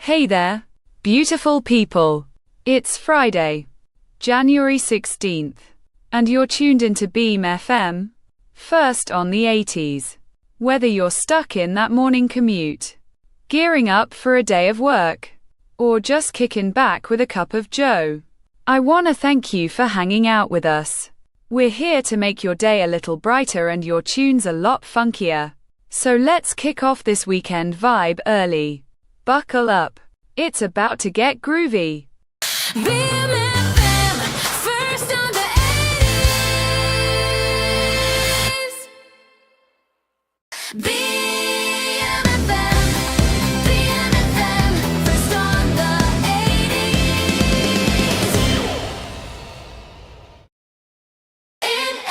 Hey there, beautiful people. It's Friday, January 16th, and you're tuned into Beam FM, first on the 80s. Whether you're stuck in that morning commute, gearing up for a day of work, or just kicking back with a cup of joe, I want to thank you for hanging out with us. We're here to make your day a little brighter and your tunes a lot funkier. So let's kick off this weekend vibe early. Buckle up. It's about to get groovy. Beam FM, first on the 80s. Beam FM, first on the 80s. NMFM, BMFM.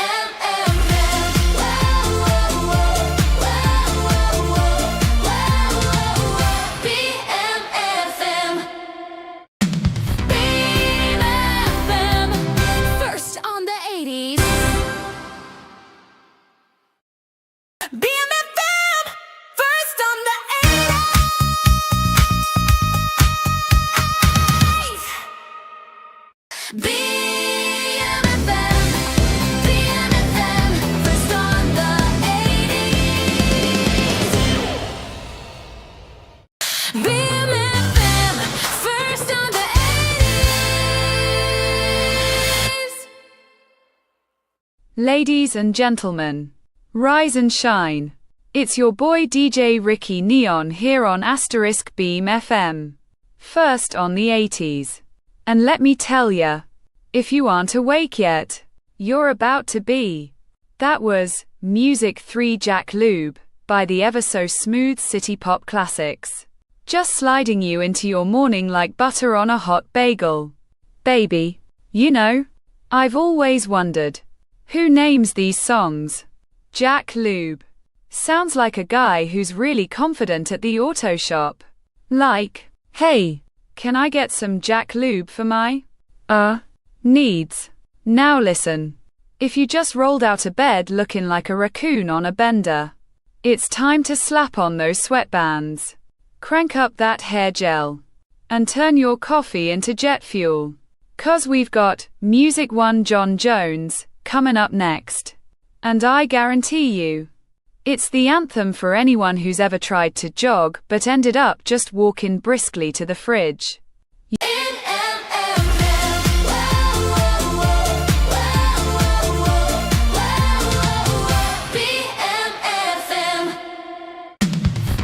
BMFM, first on the 80s. BMFM, first on the 80s. BMFM, first on the 80s. BMFM, first on the 80s. Ladies and gentlemen, rise and shine. It's your boy DJ Ricky Neon here on Beam FM, first on the 80s. And let me tell ya, if you aren't awake yet, you're about to be. That was Music 3 Jack Lube by the ever so smooth City Pop Classics. Just sliding you into your morning like butter on a hot bagel. Baby, you know, I've always wondered, who names these songs? Jack Lube. Sounds like a guy who's really confident at the auto shop. Like, hey, can I get some Jack Lube for my, needs? Now listen. If you just rolled out of bed looking like a raccoon on a bender, it's time to slap on those sweatbands. Crank up that hair gel. And turn your coffee into jet fuel. 'Cause we've got Music 1 John Jones coming up next. And I guarantee you, it's the anthem for anyone who's ever tried to jog but ended up just walking briskly to the fridge. BMFM,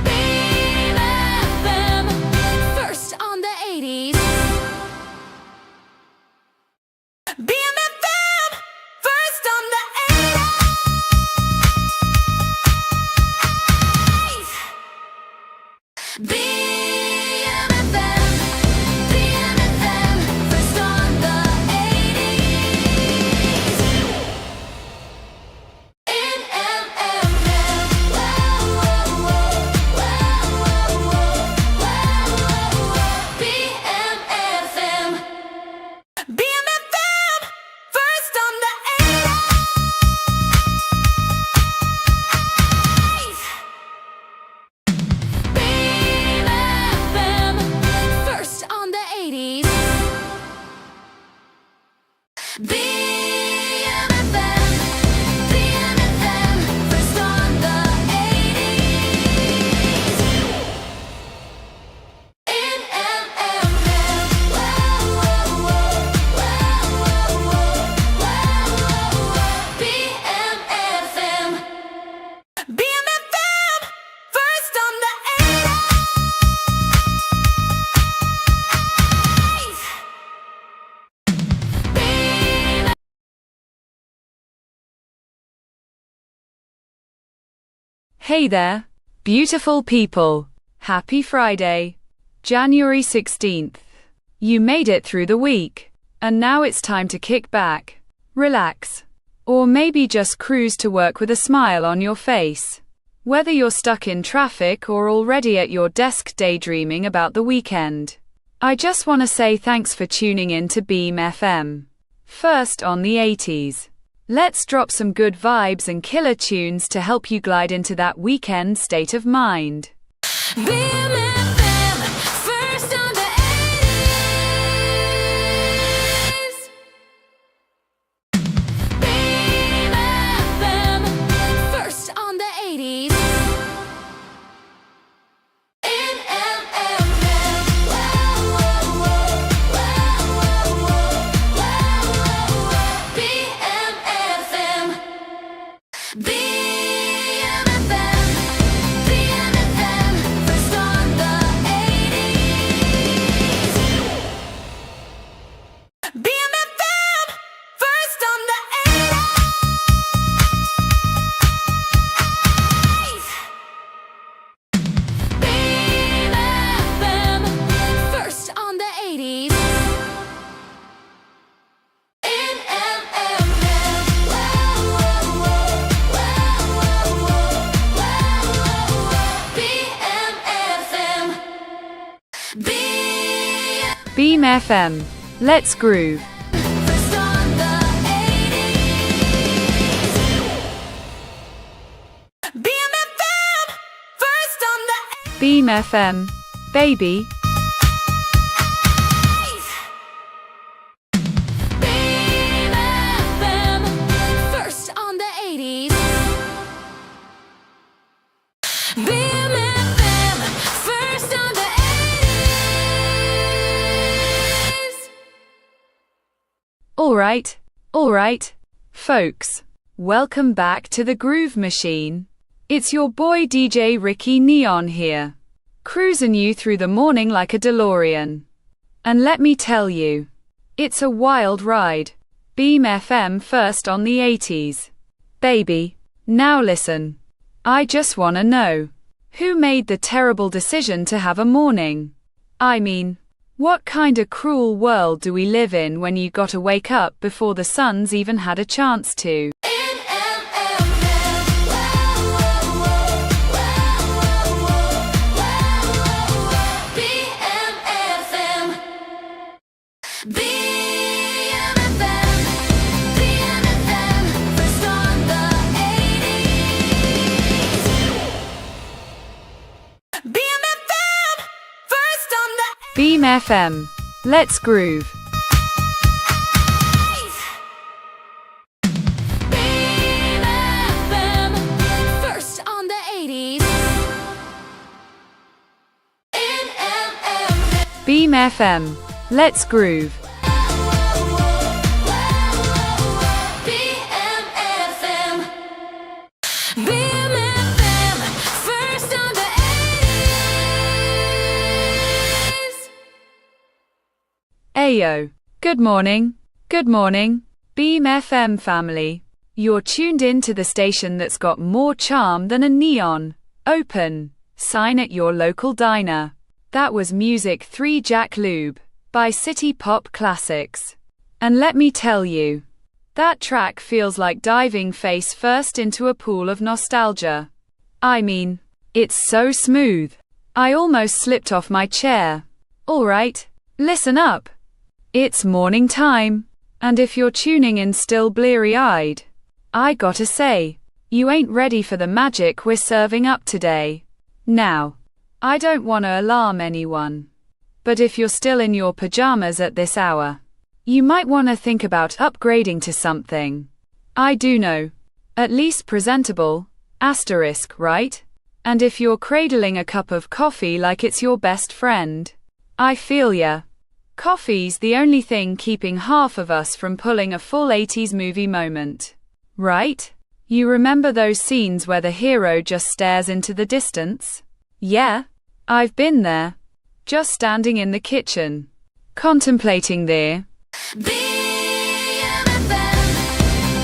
BMFM, first on the 80s. BMFM, first on the 80s. BMFM, first on the 80s. NMFM, BMFM, BMFM, first on the 80s. BMFM, first on the 80s. BMFM, first on the 80s. NMFM, BMFM, BMFM, first on the 80s. Hey there, beautiful people. Happy Friday, January 16th. You made it through the week, and now it's time to kick back, relax, or maybe just cruise to work with a smile on your face. Whether you're stuck in traffic or already at your desk daydreaming about the weekend, I just want to say thanks for tuning in to Beam FM, first on the 80s. Let's drop some good vibes and killer tunes to help you glide into that weekend state of mind. BMFM, first BMFM, BMFM, first on the 80s. BMFM, first on the 80s. BMFM, first on the 80s. Beam FM. Let's groove. First on the 80s. BMFM, first on the Beam FM. Baby. 80s. BMFM, first on the 80s. BMFM, first on the 80s. Alright, folks. Welcome back to the Groove Machine. It's your boy DJ Ricky Neon here, cruising you through the morning like a DeLorean. And let me tell you, it's a wild ride. Beam FM first on the 80s. Baby, now listen. I just wanna know, who made the terrible decision to have a morning? I mean, what kinda cruel world do we live in when you gotta wake up before the sun's even had a chance to? Beam FM. Let's groove. BMFM, first on the 80s. Beam FM. Let's groove. BMFM, BMFM, first on the 80s. Ayo. Good morning, Beam FM family. You're tuned in to the station that's got more charm than a neon open sign at your local diner. That was Music 3 Jack Lube by City Pop Classics. And let me tell you, that track feels like diving face first into a pool of nostalgia. I mean, it's so smooth. I almost slipped off my chair. Alright, listen up. It's morning time, and if you're tuning in still bleary-eyed, I gotta say, you ain't ready for the magic we're serving up today. Now, I don't wanna alarm anyone, but if you're still in your pajamas at this hour, you might wanna think about upgrading to something, I do know, at least presentable, asterisk, right? And if you're cradling a cup of coffee like it's your best friend, I feel ya. Coffee's the only thing keeping half of us from pulling a full 80s movie moment. Right? You remember those scenes where the hero just stares into the distance? Yeah, I've been there. Just standing in the kitchen, contemplating the BMFM,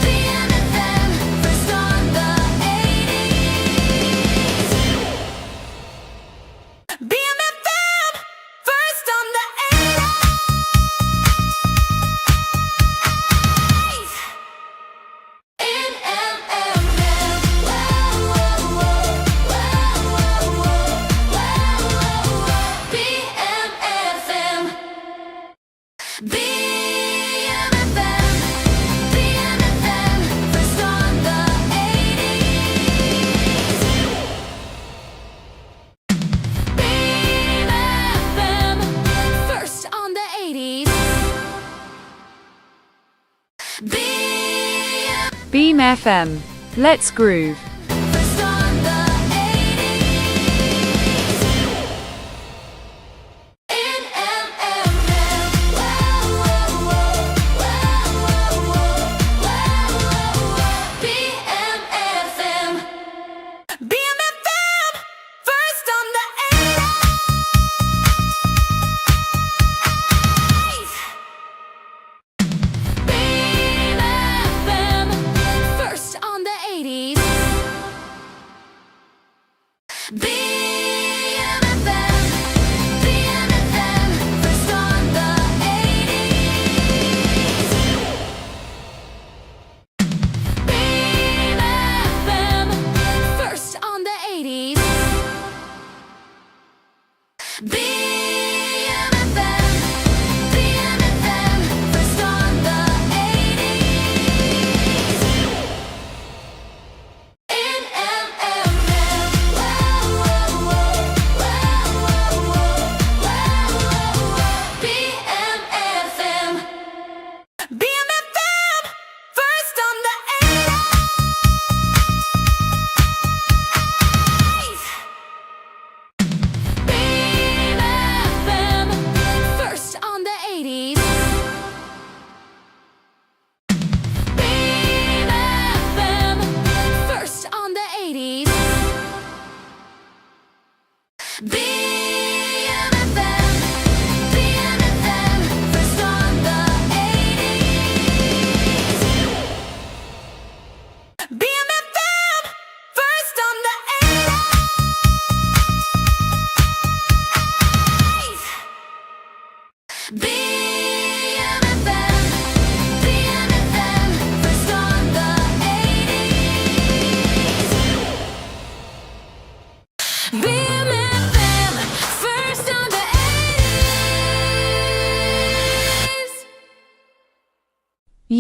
BMFM, first on the 80s. BMFM, first on the 80s. BMFM, BMFM, BMFM, first on the 80s. BMFM, first on the 80s. Beam FM. Let's groove. First on the 80s.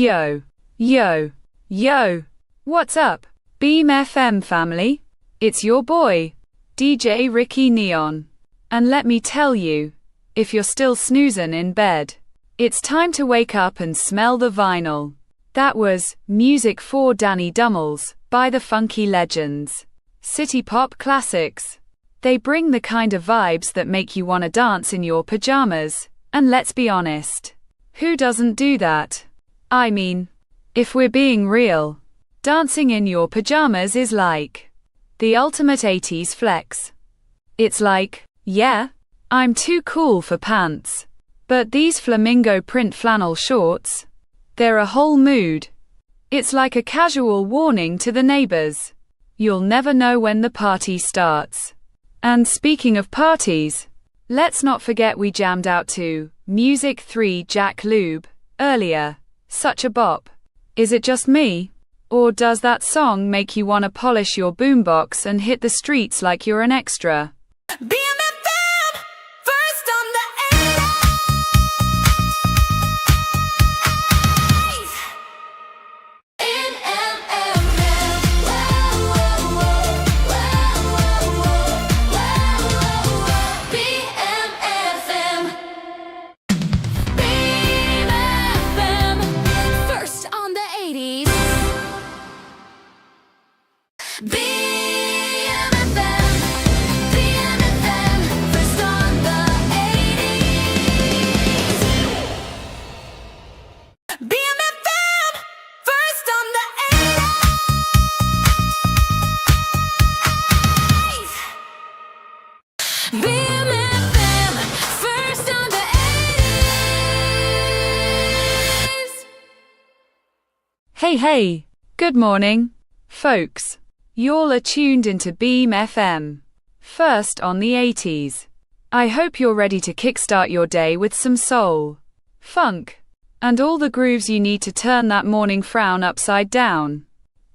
Yo, yo, yo. What's up, Beam FM family? It's your boy, DJ Ricky Neon. And let me tell you, if you're still snoozing in bed, it's time to wake up and smell the vinyl. That was Music for Danny Dummels by the Funky Legends. City pop classics. They bring the kind of vibes that make you want to dance in your pajamas. And let's be honest, who doesn't do that? I mean, if we're being real, dancing in your pajamas is like the ultimate 80s flex. It's like, yeah, I'm too cool for pants. But these flamingo print flannel shorts, they're a whole mood. It's like a casual warning to the neighbors. You'll never know when the party starts. And speaking of parties, let's not forget we jammed out to Music 3 Jack Lube earlier. Such a bop. Is it just me? Or does that song make you want to polish your boombox and hit the streets like you're an extra? BMFM, first on the 80s. NMFM. BMFM. BMFM, first on the 80s. BMFM, BMFM, first on the 80s. BMFM, first on the 80s. BMFM, first on the 80s. Hey, good morning, folks. Y'all are tuned into Beam FM, first on the 80s. I hope you're ready to kickstart your day with some soul, funk, and all the grooves you need to turn that morning frown upside down.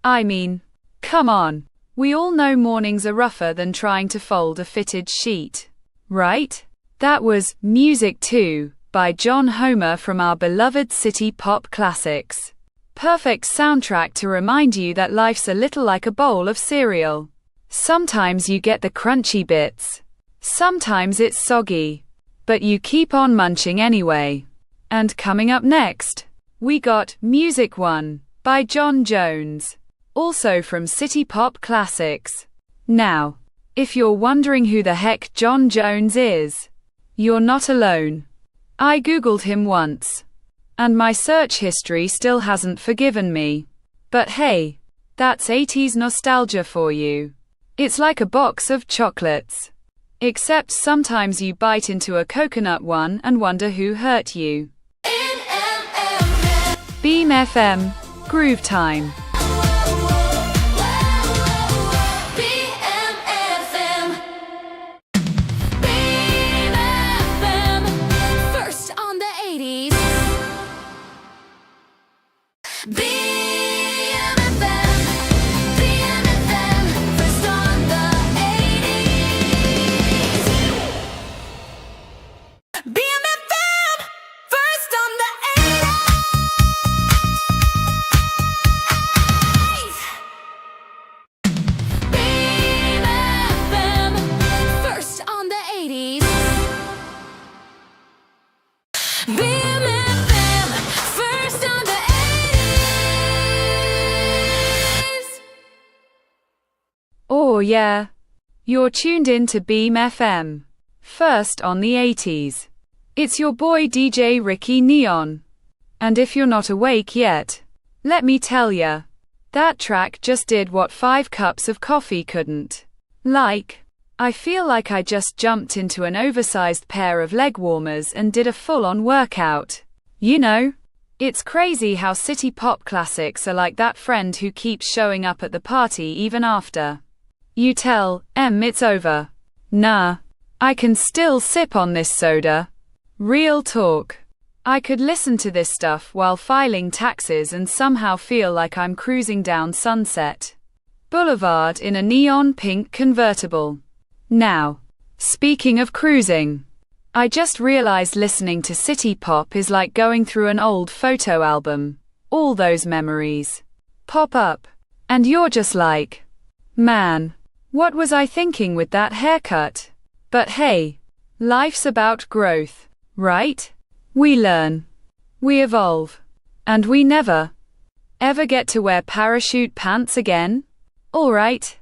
I mean, come on, we all know mornings are rougher than trying to fold a fitted sheet, right? That was Music 2 by John Homer from our beloved city pop classics. Perfect soundtrack to remind you that life's a little like a bowl of cereal. Sometimes you get the crunchy bits. Sometimes it's soggy. But you keep on munching anyway. And coming up next, we got Music 1 by John Jones, also from City Pop Classics. Now, if you're wondering who the heck John Jones is, you're not alone. I googled him once. And my search history still hasn't forgiven me. But hey, that's 80s nostalgia for you. It's like a box of chocolates. Except sometimes you bite into a coconut one and wonder who hurt you. Beam FM, Groove Time. BMFM. BMFM, first on the 80s. BMFM, BMFM, first on the 80s. BMFM, first on the 80s. BMFM, first on the 80s. BMFM, first on the 80s. Oh yeah. You're tuned in to Beam FM, first on the 80s. It's your boy DJ Ricky Neon. And if you're not awake yet, let me tell ya, that track just did what 5 cups of coffee couldn't. Like, I feel like I just jumped into an oversized pair of leg warmers and did a full-on workout. You know, it's crazy how city pop classics are like that friend who keeps showing up at the party even after you tell it's over. Nah, I can still sip on this soda. Real talk. I could listen to this stuff while filing taxes and somehow feel like I'm cruising down Sunset Boulevard in a neon pink convertible. Now, speaking of cruising, I just realized listening to city pop is like going through an old photo album. all those memories pop up. And you're just like, man, what was I thinking with that haircut? But hey, life's about growth, right? We learn, we evolve, and we never, ever get to wear parachute pants again? Alright.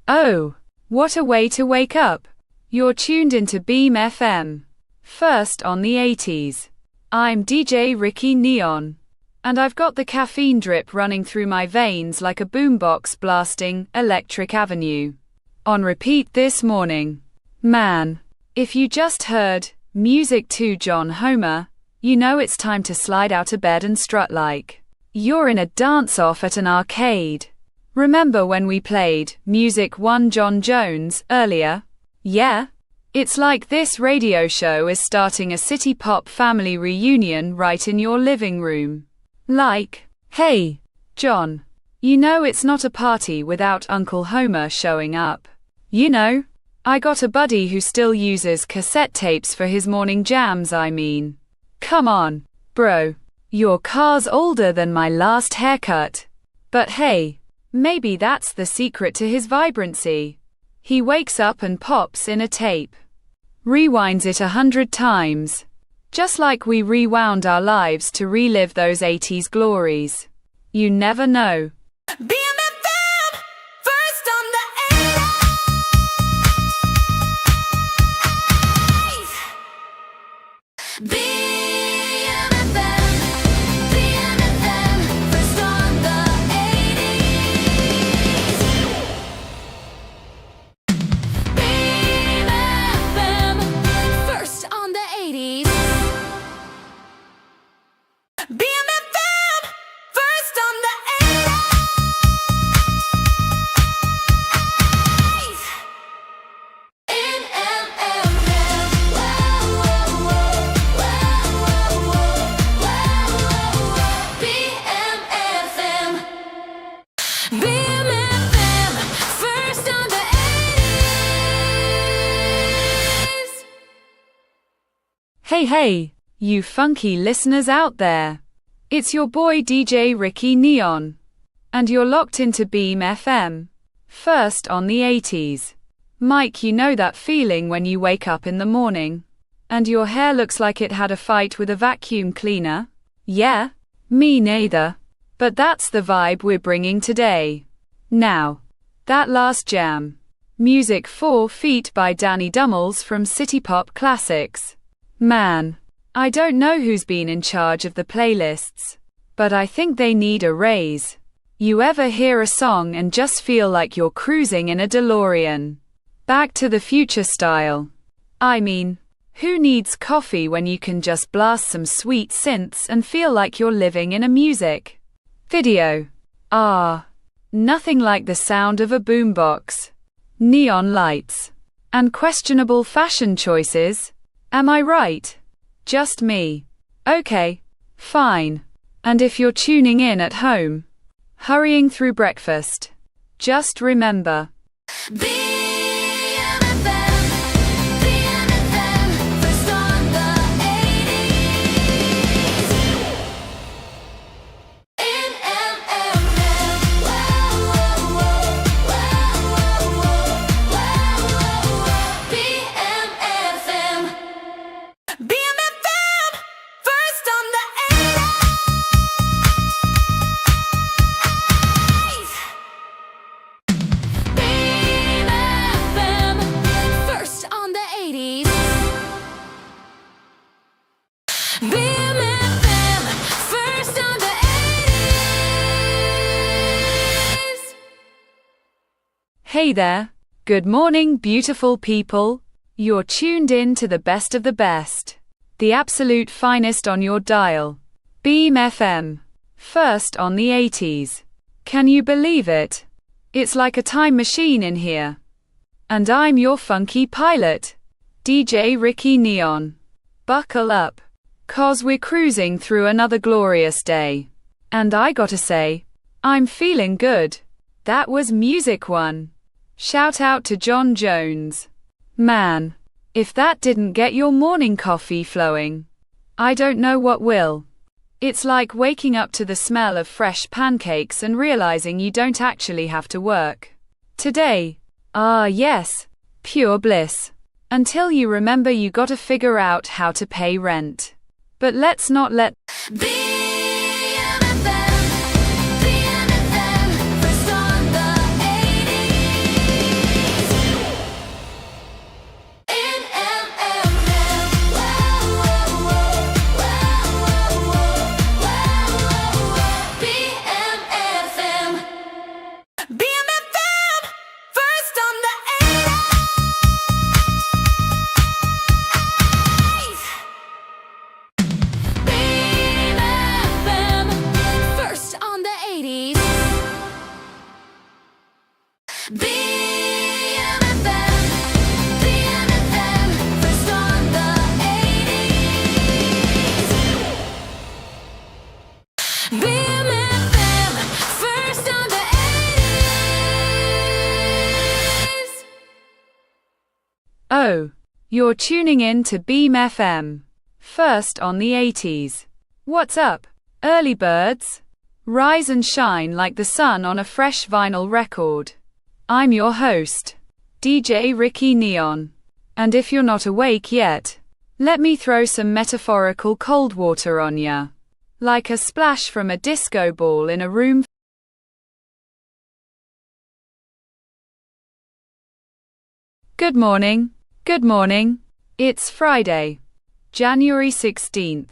Oh, what a way to wake up. You're tuned into Beam FM. First on the 80s. I'm DJ Ricky Neon. And I've got the caffeine drip running through my veins like a boombox blasting Electric Avenue. On repeat this morning. Man, if you just heard Music to John Homer, you know it's time to slide out of bed and strut like you're in a dance-off at an arcade. Remember when we played Music 1 John Jones earlier? Yeah? It's like this radio show is starting a city pop family reunion right in your living room. Like, hey, John, you know it's not a party without Uncle Homer showing up. You know, I got a buddy who still uses cassette tapes for his morning jams, I mean. Come on, bro, your car's older than my last haircut. But hey, maybe that's the secret to his vibrancy. He wakes up and pops in a tape. Rewinds it 100 times. Just like we rewound our lives to relive those 80s glories. You never know. BMFM, first on the 80s. BMFM, first on the 80s. BMFM, first on the 80s. BMFM, first on the 80s. BMFM, first on the 80s. Hey, you funky listeners out there. It's your boy DJ Ricky Neon. And you're locked into Beam FM. First on the 80s. Mike, you know that feeling when you wake up in the morning and your hair looks like it had a fight with a vacuum cleaner? Yeah, me neither. But that's the vibe we're bringing today. Now, that last jam. Music 4 Feet by Danny Dummels from City Pop Classics. Man, I don't know who's been in charge of the playlists, but I think they need a raise. You ever hear a song and just feel like you're cruising in a DeLorean? Back to the Future style. I mean, who needs coffee when you can just blast some sweet synths and feel like you're living in a music video? Nothing like the sound of a boombox, neon lights, and questionable fashion choices. Am I right? Just me. Okay, fine. And if you're tuning in at home, hurrying through breakfast, just remember. First on the 80s. BMFM, first on the 80s. BMFM, first on the 80s. BMFM, first on the 80s. Hey there, Good morning, beautiful people. You're tuned in to the best of the best. The absolute finest on your dial. Beam FM. First on the 80s. Can you believe it? It's like a time machine in here. And I'm your funky pilot, DJ Ricky Neon. Buckle up, 'cause we're cruising through another glorious day. And I gotta say, I'm feeling good. That was Music One. Shout out to John Jones. Man, if that didn't get your morning coffee flowing, I don't know what will. It's like waking up to the smell of fresh pancakes and realizing you don't actually have to work today. Ah yes, pure bliss. Until you remember you gotta figure out how to pay rent. But let's not let Oh, you're tuning in to Beam FM. First on the 80s. What's up, early birds? Rise and shine like the sun on a fresh vinyl record. I'm your host, DJ Ricky Neon. And if you're not awake yet, let me throw some metaphorical cold water on ya. Like a splash from a disco ball in a room. Good morning. Good morning. It's Friday, January 16th,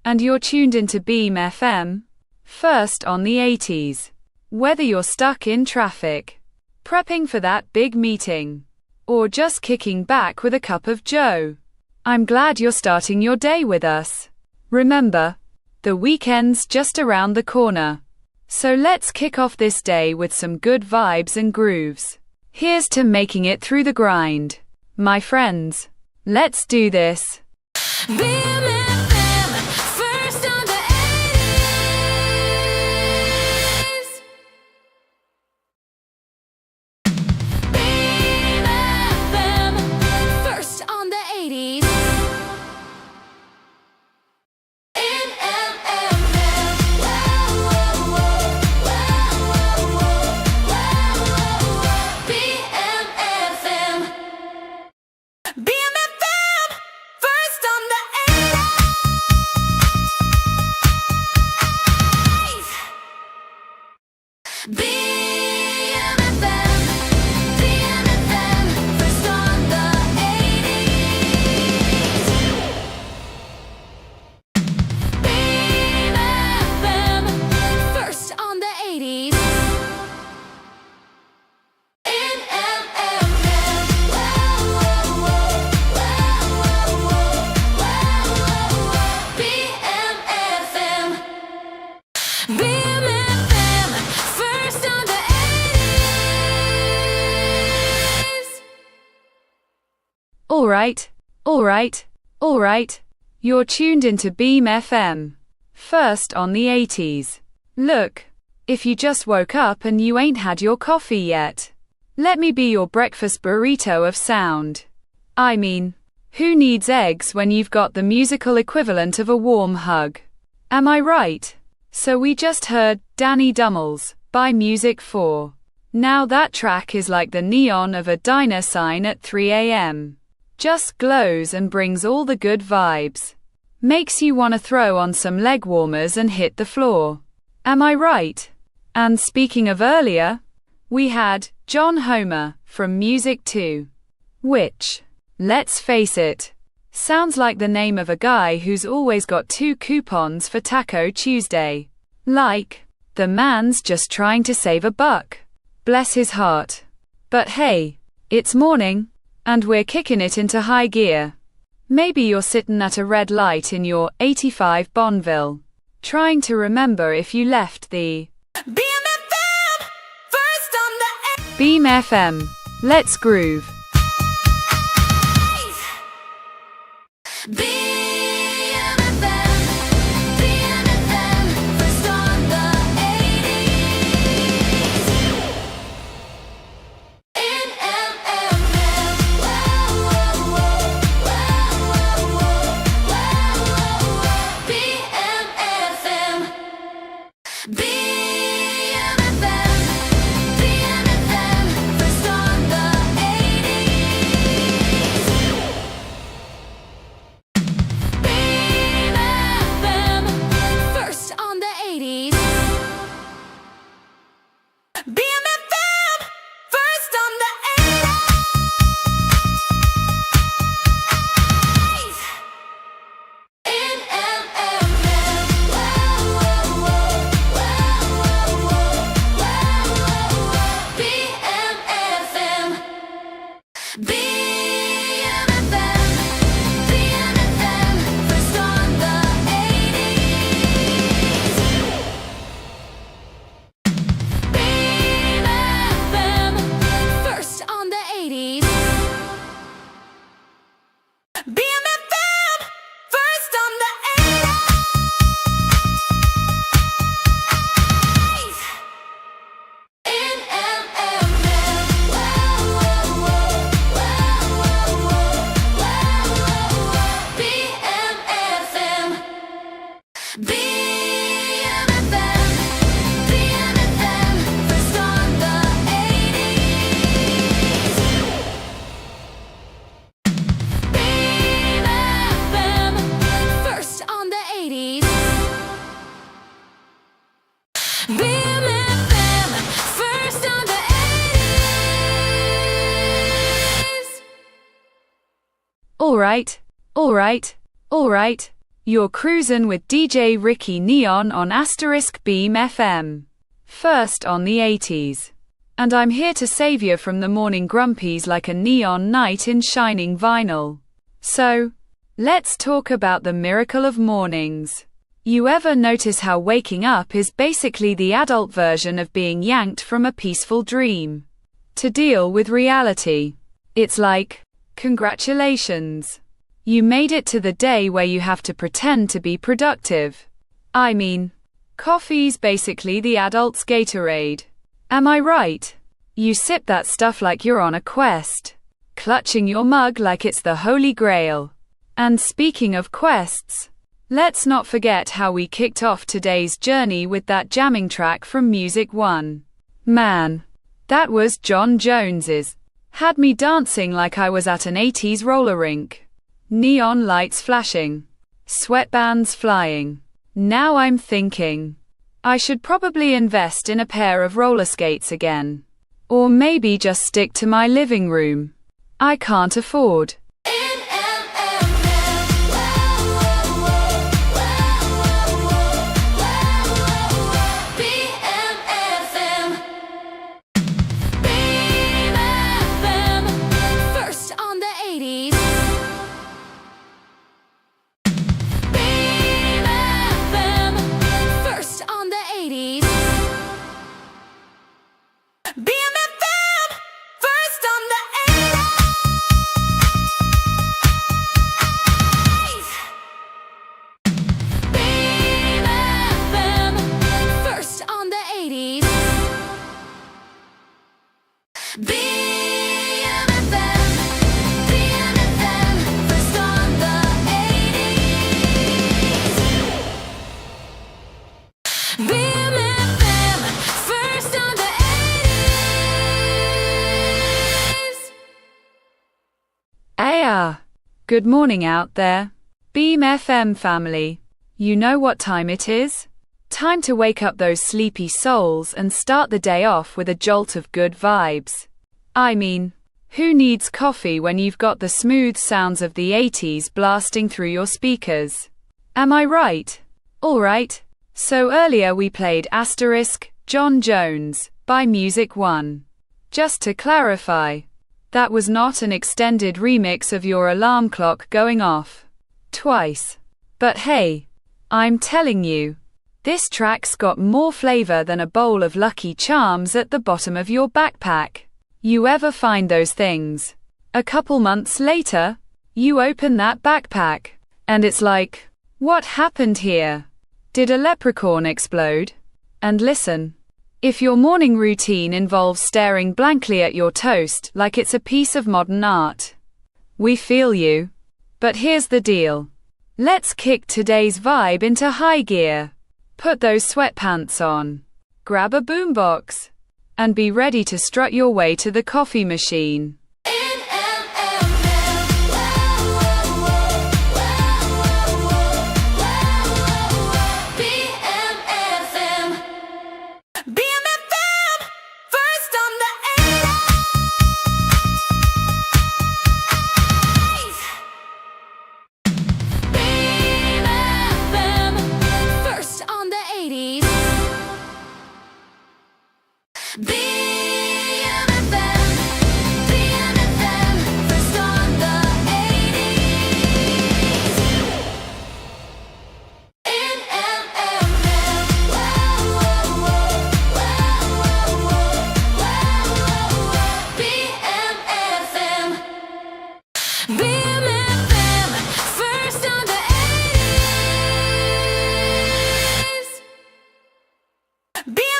and you're tuned into Beam FM, first on the 80s. Whether you're stuck in traffic, prepping for that big meeting, or just kicking back with a cup of joe, I'm glad you're starting your day with us. Remember, the weekend's just around the corner. So let's kick off this day with some good vibes and grooves. Here's to making it through the grind. My friends, let's do this. First on the 80s. Beam FM. First on the 80s. Alright. You're tuned into Beam FM. First on the 80s. Look, if you just woke up and you ain't had your coffee yet, let me be your breakfast burrito of sound. I mean, who needs eggs when you've got the musical equivalent of a warm hug? Am I right? So we just heard Danny Dummels by Music 4. Now that track is like the neon of a diner sign at 3 a.m. Just glows and brings all the good vibes. Makes you want to throw on some leg warmers and hit the floor. Am I right? And speaking of earlier, we had John Homer from Music 2. Which, let's face it, sounds like the name of a guy who's always got 2 coupons for Taco Tuesday. Like, the man's just trying to save a buck. Bless his heart. But hey, It's morning, and we're kicking it into high gear. Maybe you're sitting at a red light in your 85 Bonneville, trying to remember if you left the Beam FM, first on the Beam FM. Let's groove. Beam FM, first on the 80s. NMFM, BMFM, BMFM, first on the 80s. BMFM, first on the 80s. BMFM, first on the 80s. BMFM, BMFM, first on the 80s. BMFM, first on the 80s. BMFM, first on the 80s. BMFM, BMFM, first on the 80s. BMFM, first on the 80s. BMFM, first on the 80s. Alright. You're cruising with DJ Ricky Neon on *Beam FM. First on the 80s. And I'm here to save you from the morning grumpies like a neon knight in shining vinyl. So, let's talk about the miracle of mornings. You ever notice how waking up is basically the adult version of being yanked from a peaceful dream? To deal with reality. It's like, congratulations. You made it to the day where you have to pretend to be productive. I mean, coffee's basically the adult's Gatorade. Am I right? You sip that stuff like you're on a quest, clutching your mug like it's the Holy Grail. And speaking of quests, let's not forget how we kicked off today's journey with that jamming track from Music 1. Man, that was John Jones's. Had me dancing like I was at an 80s roller rink. Neon lights flashing. Sweatbands flying. Now I'm thinking, I should probably invest in a pair of roller skates again. Or maybe just stick to my living room. I can't afford. BMFM, BMFM, first on the 80s. BMFM, first on the 80s. BMFM, first on the 80s. BMFM, first on the 80s. BMFM, first on the 80s. BMFM, first on the 80s. Aya! Good morning out there. Beam FM family. You know what time it is? Time to wake up those sleepy souls and start the day off with a jolt of good vibes. I mean, who needs coffee when you've got the smooth sounds of the 80s blasting through your speakers? Am I right? Alright. So earlier we played *John Jones by Music 1. Just to clarify, That was not an extended remix of your alarm clock going off twice. But hey, I'm telling you, this track's got more flavor than a bowl of Lucky Charms at the bottom of your backpack. You ever find those things? A couple months later, you open that backpack, and it's like, what happened here? Did a leprechaun explode? And listen, if your morning routine involves staring blankly at your toast like it's a piece of modern art, we feel you. But here's the deal. Let's kick today's vibe into high gear. Put those sweatpants on, grab a boombox, and be ready to strut your way to the coffee machine. Be